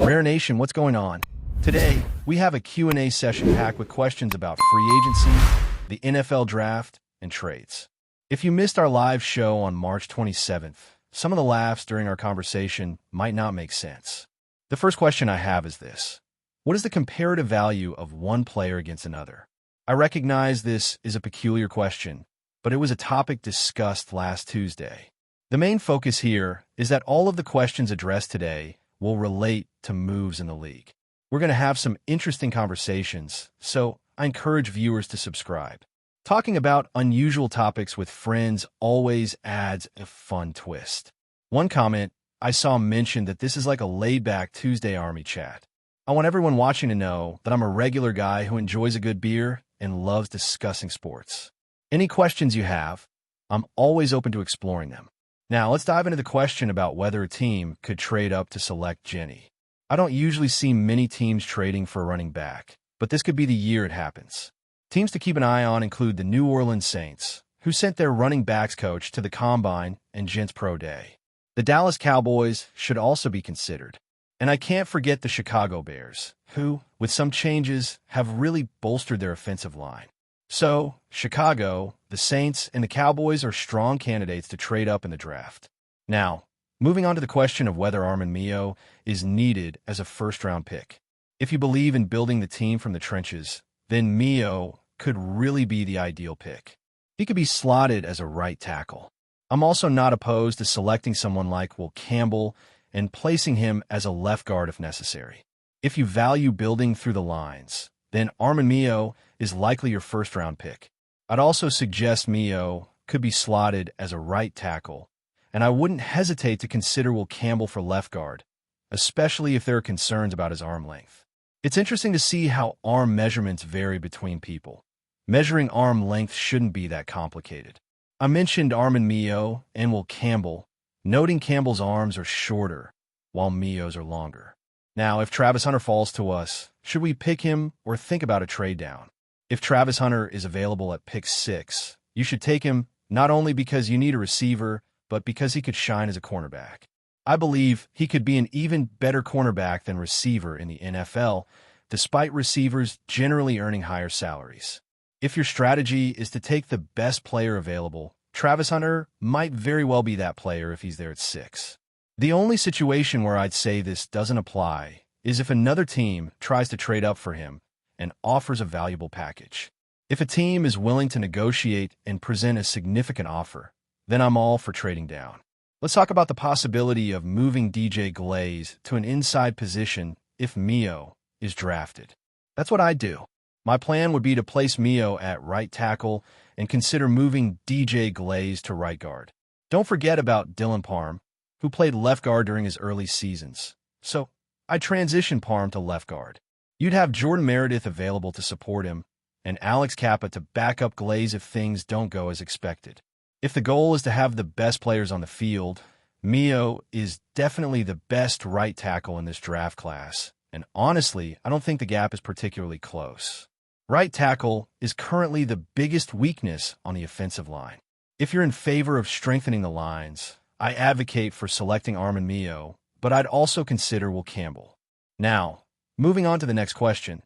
Rare Nation, what's going on? Today, we have a Q&A session packed with questions about free agency, the NFL draft, and trades. If you missed our live show on March 27th, some of the laughs during our conversation might not make sense. The first question I have is this: what is the comparative value of one player against another? I recognize this is a peculiar question, but it was a topic discussed last Tuesday. The main focus here is that all of the questions addressed today will relate to moves in the league. We're going to have some interesting conversations, so I encourage viewers to subscribe. Talking about unusual topics with friends always adds a fun twist. One comment I saw mentioned that this is like a laid-back Tuesday Army chat. I want everyone watching to know that I'm a regular guy who enjoys a good beer and loves discussing sports. Any questions you have, I'm always open to exploring them. Now, let's dive into the question about whether a team could trade up to select Jenny. I don't usually see many teams trading for a running back, but this could be the year it happens. Teams to keep an eye on include the New Orleans Saints, who sent their running backs coach to the Combine and Gents Pro Day. The Dallas Cowboys should also be considered. And I can't forget the Chicago Bears, who, with some changes, have really bolstered their offensive line. So, Chicago, the Saints, and the Cowboys are strong candidates to trade up in the draft. Now, moving on to the question of whether Armin Mio is needed as a first-round pick. If you believe in building the team from the trenches, then Mio could really be the ideal pick. He could be slotted as a right tackle. I'm also not opposed to selecting someone like Will Campbell and placing him as a left guard if necessary. If you value building through the lines, then Armin Mio is likely your first-round pick. I'd also suggest Mio could be slotted as a right tackle, and I wouldn't hesitate to consider Will Campbell for left guard, especially if there are concerns about his arm length. It's interesting to see how arm measurements vary between people. Measuring arm length shouldn't be that complicated. I mentioned Armin Mio and Will Campbell, noting Campbell's arms are shorter, while Mio's are longer. Now, if Travis Hunter falls to us, should we pick him or think about a trade down? If Travis Hunter is available at pick 6, you should take him not only because you need a receiver, but because he could shine as a cornerback. I believe he could be an even better cornerback than receiver in the NFL, despite receivers generally earning higher salaries. If your strategy is to take the best player available, Travis Hunter might very well be that player if he's there at 6. The only situation where I'd say this doesn't apply is if another team tries to trade up for him and offers a valuable package. If a team is willing to negotiate and present a significant offer, then I'm all for trading down. Let's talk about the possibility of moving DJ Glaze to an inside position if Mio is drafted. That's what I'd do. My plan would be to place Mio at right tackle and consider moving DJ Glaze to right guard. Don't forget about Dylan Parham, who played left guard during his early seasons. So, I'd transition Parham to left guard. You'd have Jordan Meredith available to support him, and Alex Kappa to back up Glaze if things don't go as expected. If the goal is to have the best players on the field, Mio is definitely the best right tackle in this draft class, and honestly, I don't think the gap is particularly close. Right tackle is currently the biggest weakness on the offensive line. If you're in favor of strengthening the lines, I advocate for selecting Armin Mio, but I'd also consider Will Campbell. Now, moving on to the next question,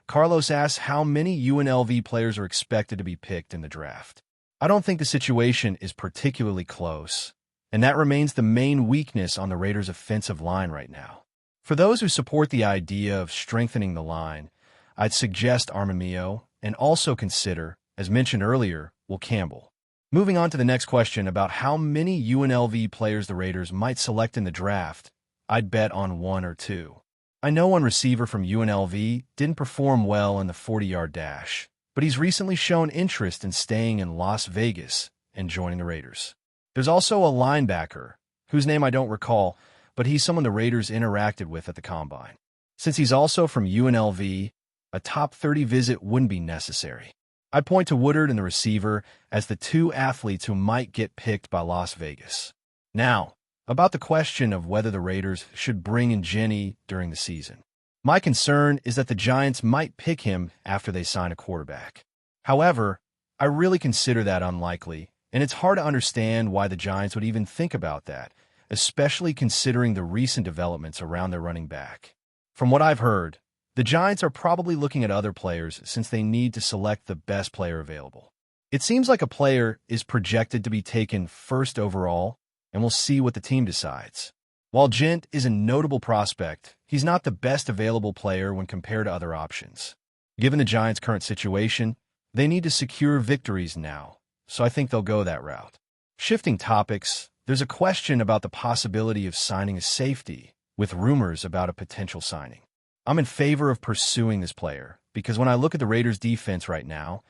Carlos asks how many UNLV players are expected to be picked in the draft. I don't think the situation is particularly close, and that remains the main weakness on the Raiders' offensive line right now. For those who support the idea of strengthening the line, I'd suggest Armin Mio and also consider, as mentioned earlier, Will Campbell. Moving on to the next question about how many UNLV players the Raiders might select in the draft, I'd bet on 1 or 2. I know one receiver from UNLV didn't perform well in the 40-yard dash, but he's recently shown interest in staying in Las Vegas and joining the Raiders. There's also a linebacker, whose name I don't recall, but he's someone the Raiders interacted with at the Combine. Since he's also from UNLV, a top 30 visit wouldn't be necessary. I'd point to Woodard and the receiver as the 2 athletes who might get picked by Las Vegas. Now, about the question of whether the Raiders should bring in Jenny during the season. My concern is that the Giants might pick him after they sign a quarterback. However, I really consider that unlikely, and it's hard to understand why the Giants would even think about that, especially considering the recent developments around their running back. From what I've heard, the Giants are probably looking at other players since they need to select the best player available. It seems like a player is projected to be taken first overall, and we'll see what the team decides. While Gent is a notable prospect, he's not the best available player when compared to other options. Given the Giants' current situation, they need to secure victories now, so I think they'll go that route. Shifting topics, there's a question about the possibility of signing a safety, with rumors about a potential signing. I'm in favor of pursuing this player, because when I look at the Raiders' defense right now,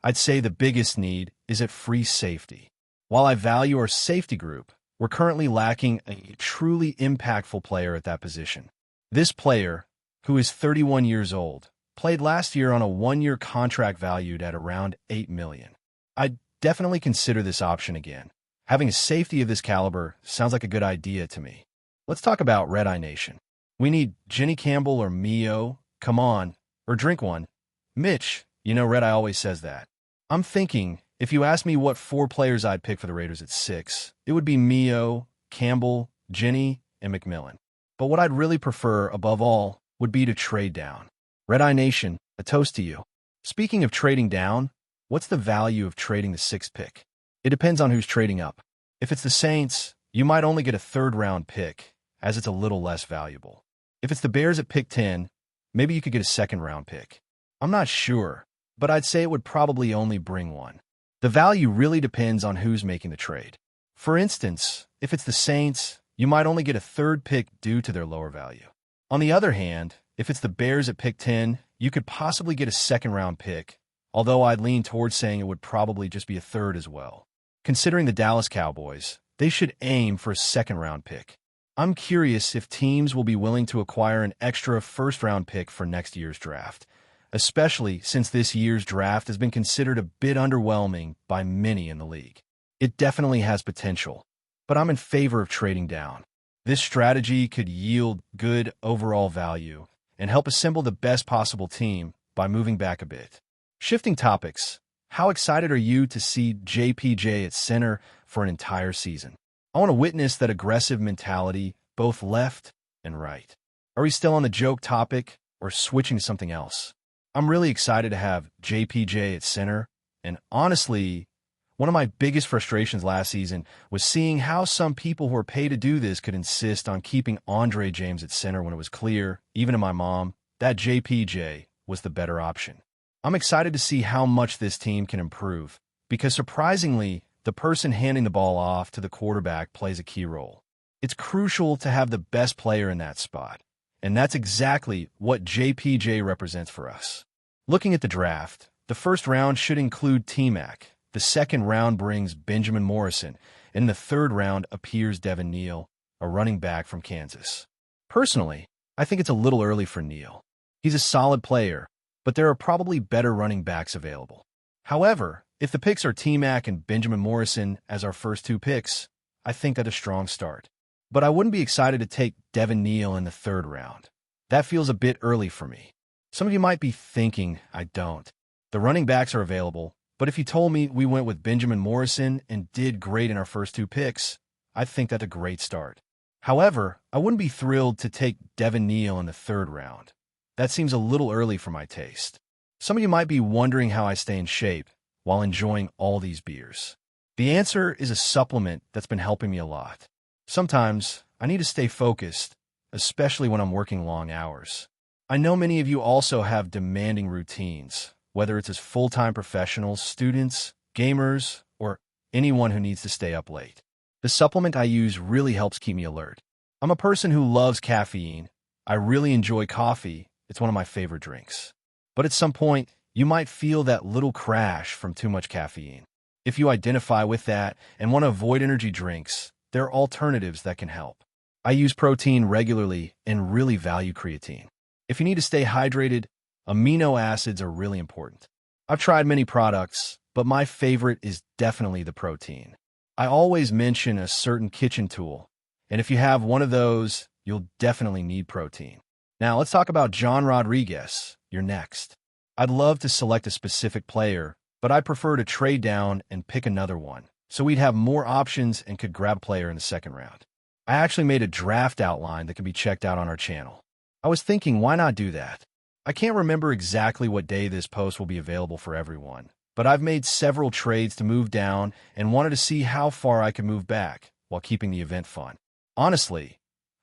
I'd say the biggest need is at free safety. While I value our safety group, we're currently lacking a truly impactful player at that position. This player, who is 31 years old, played last year on a one-year contract valued at around $8 million. I'd definitely consider this option again. Having a safety of this caliber sounds like a good idea to me. Let's talk about Red Eye Nation. We need Jenny Campbell or Mio, come on, or drink one. Mitch, you know Red Eye always says that. I'm thinking, if you ask me what 4 players I'd pick for the Raiders at 6, it would be Mio, Campbell, Jenny, and McMillan. But what I'd really prefer, above all, would be to trade down. Red Eye Nation, a toast to you. Speaking of trading down, what's the value of trading the 6th pick? It depends on who's trading up. If it's the Saints, you might only get a 3rd-round pick, as it's a little less valuable. If it's the Bears at pick 10, maybe you could get a 2nd-round pick. I'm not sure, but I'd say it would probably only bring one. The value really depends on who's making the trade. For instance, if it's the Saints, you might only get a 3rd pick due to their lower value. On the other hand, if it's the Bears at pick 10, you could possibly get a 2nd-round pick, although I'd lean towards saying it would probably just be a 3rd as well. Considering the Dallas Cowboys, they should aim for a 2nd-round pick. I'm curious if teams will be willing to acquire an extra 1st-round pick for next year's draft, especially since this year's draft has been considered a bit underwhelming by many in the league. It definitely has potential, but I'm in favor of trading down. This strategy could yield good overall value and help assemble the best possible team by moving back a bit. Shifting topics, how excited are you to see JPJ at center for an entire season? I want to witness that aggressive mentality, both left and right. Are we still on the joke topic or switching to something else? I'm really excited to have JPJ at center, and honestly, one of my biggest frustrations last season was seeing how some people who are paid to do this could insist on keeping Andre James at center when it was clear, even to my mom, that JPJ was the better option. I'm excited to see how much this team can improve, because surprisingly, the person handing the ball off to the quarterback plays a key role. It's crucial to have the best player in that spot, and that's exactly what JPJ represents for us. Looking at the draft, the 1st round should include T-Mac, the 2nd round brings Benjamin Morrison, and in the 3rd round appears Devin Neal, a running back from Kansas. Personally, I think it's a little early for Neal. He's a solid player, but there are probably better running backs available. However, if the picks are T-Mac and Benjamin Morrison as our first 2 picks, I think that's a strong start. But I wouldn't be excited to take Devin Neal in the 3rd round. That feels a bit early for me. Some of you might be thinking I don't. The running backs are available, but if you told me we went with Benjamin Morrison and did great in our first 2 picks, I think that's a great start. However, I wouldn't be thrilled to take Devin Neal in the 3rd round. That seems a little early for my taste. Some of you might be wondering how I stay in shape while enjoying all these beers. The answer is a supplement that's been helping me a lot. Sometimes I need to stay focused, especially when I'm working long hours. I know many of you also have demanding routines, whether it's as full-time professionals, students, gamers, or anyone who needs to stay up late. The supplement I use really helps keep me alert. I'm a person who loves caffeine. I really enjoy coffee. It's one of my favorite drinks. But at some point, you might feel that little crash from too much caffeine. If you identify with that and want to avoid energy drinks, there are alternatives that can help. I use protein regularly and really value creatine. If you need to stay hydrated, amino acids are really important. I've tried many products, but my favorite is definitely the protein. I always mention a certain kitchen tool, and if you have one of those, you'll definitely need protein. Now let's talk about John Rodriguez. You're next. I'd love to select a specific player, but I prefer to trade down and pick another one, so we'd have more options and could grab a player in the 2nd round. I actually made a draft outline that can be checked out on our channel. I was thinking, why not do that? I can't remember exactly what day this post will be available for everyone, but I've made several trades to move down and wanted to see how far I could move back while keeping the event fun. Honestly,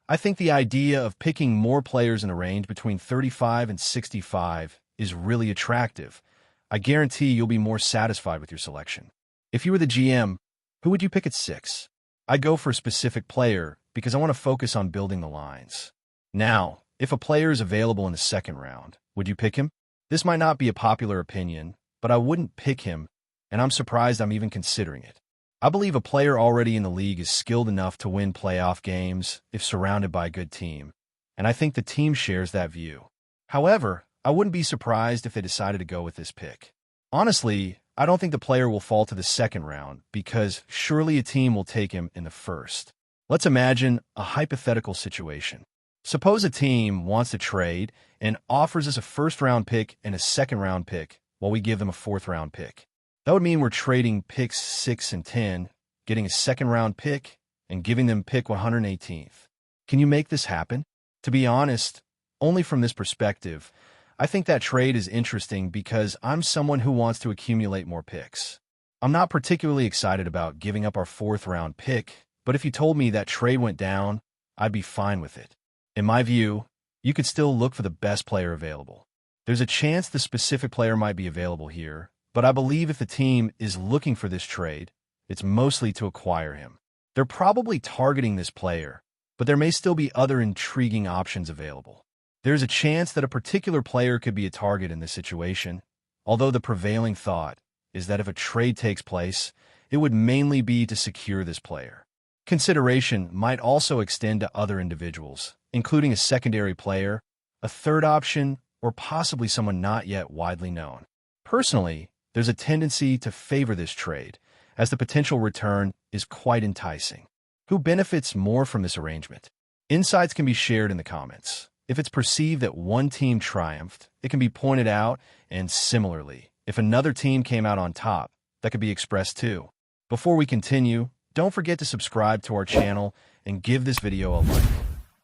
I think the idea of picking more players in a range between 35 and 65 is really attractive. I guarantee you'll be more satisfied with your selection. If you were the GM, who would you pick at 6? I'd go for a specific player because I want to focus on building the lines. Now, if a player is available in the second round, would you pick him? This might not be a popular opinion, but I wouldn't pick him, and I'm surprised I'm even considering it. I believe a player already in the league is skilled enough to win playoff games if surrounded by a good team, and I think the team shares that view. However, I wouldn't be surprised if they decided to go with this pick. Honestly, I don't think the player will fall to the second round because surely a team will take him in the first. Let's imagine a hypothetical situation. Suppose a team wants to trade and offers us a first-round pick and a second-round pick while we give them a fourth-round pick. That would mean we're trading picks 6 and 10, getting a second-round pick, and giving them pick 118th. Can you make this happen? To be honest, only from this perspective, I think that trade is interesting because I'm someone who wants to accumulate more picks. I'm not particularly excited about giving up our fourth-round pick, but if you told me that trade went down, I'd be fine with it. In my view, you could still look for the best player available. There's a chance the specific player might be available here, but I believe if the team is looking for this trade, it's mostly to acquire him. They're probably targeting this player, but there may still be other intriguing options available. There's a chance that a particular player could be a target in this situation, although the prevailing thought is that if a trade takes place, it would mainly be to secure this player. Consideration might also extend to other individuals, including a secondary player, a third option, or possibly someone not yet widely known. Personally, there's a tendency to favor this trade, as the potential return is quite enticing. Who benefits more from this arrangement? Insights can be shared in the comments. If it's perceived that one team triumphed, it can be pointed out, and similarly, if another team came out on top, that could be expressed too. Before we continue, don't forget to subscribe to our channel and give this video a like.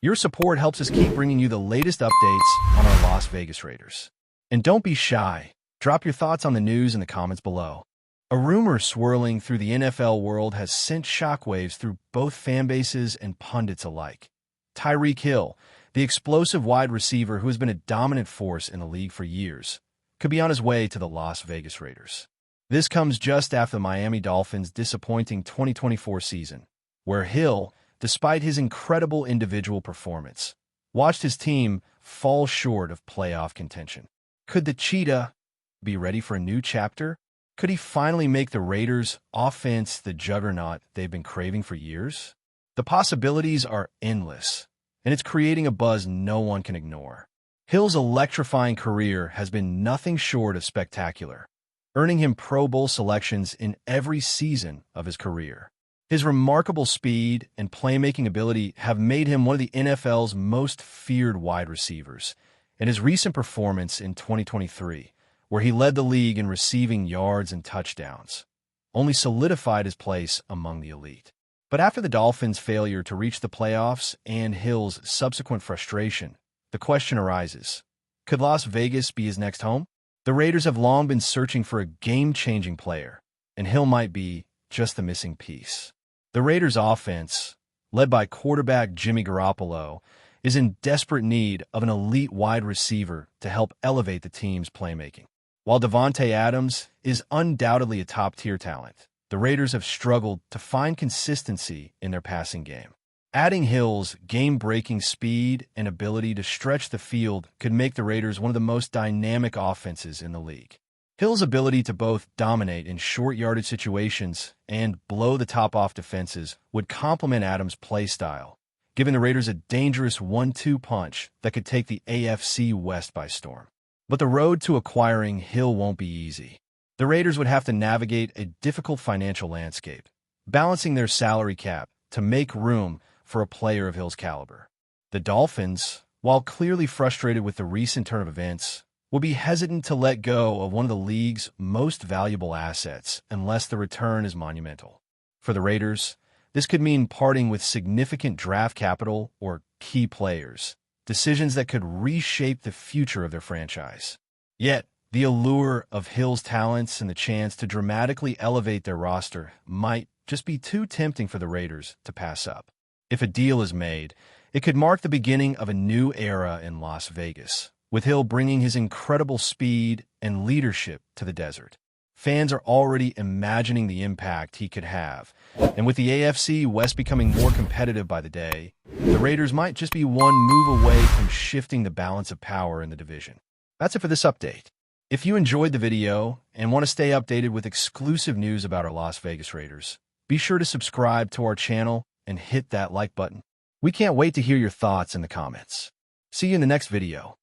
Your support helps us keep bringing you the latest updates on our Las Vegas Raiders. And don't be shy. Drop your thoughts on the news in the comments below. A rumor swirling through the NFL world has sent shockwaves through both fanbases and pundits alike. Tyreek Hill, the explosive wide receiver who has been a dominant force in the league for years, could be on his way to the Las Vegas Raiders. This comes just after the Miami Dolphins' disappointing 2024 season, where Hill, despite his incredible individual performance, watched his team fall short of playoff contention. Could the Cheetah be ready for a new chapter? Could he finally make the Raiders' offense the juggernaut they've been craving for years? The possibilities are endless, and it's creating a buzz no one can ignore. Hill's electrifying career has been nothing short of spectacular, earning him Pro Bowl selections in every season of his career. His remarkable speed and playmaking ability have made him one of the NFL's most feared wide receivers, and his recent performance in 2023, where he led the league in receiving yards and touchdowns, only solidified his place among the elite. But after the Dolphins' failure to reach the playoffs and Hill's subsequent frustration, the question arises, could Las Vegas be his next home? The Raiders have long been searching for a game-changing player, and Hill might be just the missing piece. The Raiders' offense, led by quarterback Jimmy Garoppolo, is in desperate need of an elite wide receiver to help elevate the team's playmaking. While Davante Adams is undoubtedly a top-tier talent, the Raiders have struggled to find consistency in their passing game. Adding Hill's game-breaking speed and ability to stretch the field could make the Raiders one of the most dynamic offenses in the league. Hill's ability to both dominate in short-yardage situations and blow the top off defenses would complement Adams' play style, giving the Raiders a dangerous 1-2 punch that could take the AFC West by storm. But the road to acquiring Hill won't be easy. The Raiders would have to navigate a difficult financial landscape, balancing their salary cap to make room for a player of Hill's caliber. The Dolphins, while clearly frustrated with the recent turn of events, will be hesitant to let go of one of the league's most valuable assets unless the return is monumental. For the Raiders, this could mean parting with significant draft capital or key players, decisions that could reshape the future of their franchise. Yet, the allure of Hill's talents and the chance to dramatically elevate their roster might just be too tempting for the Raiders to pass up. If a deal is made, it could mark the beginning of a new era in Las Vegas, with Hill bringing his incredible speed and leadership to the desert. Fans are already imagining the impact he could have, and with the AFC West becoming more competitive by the day, the Raiders might just be one move away from shifting the balance of power in the division. That's it for this update. If you enjoyed the video and want to stay updated with exclusive news about our Las Vegas Raiders, be sure to subscribe to our channel and hit that like button. We can't wait to hear your thoughts in the comments. See you in the next video.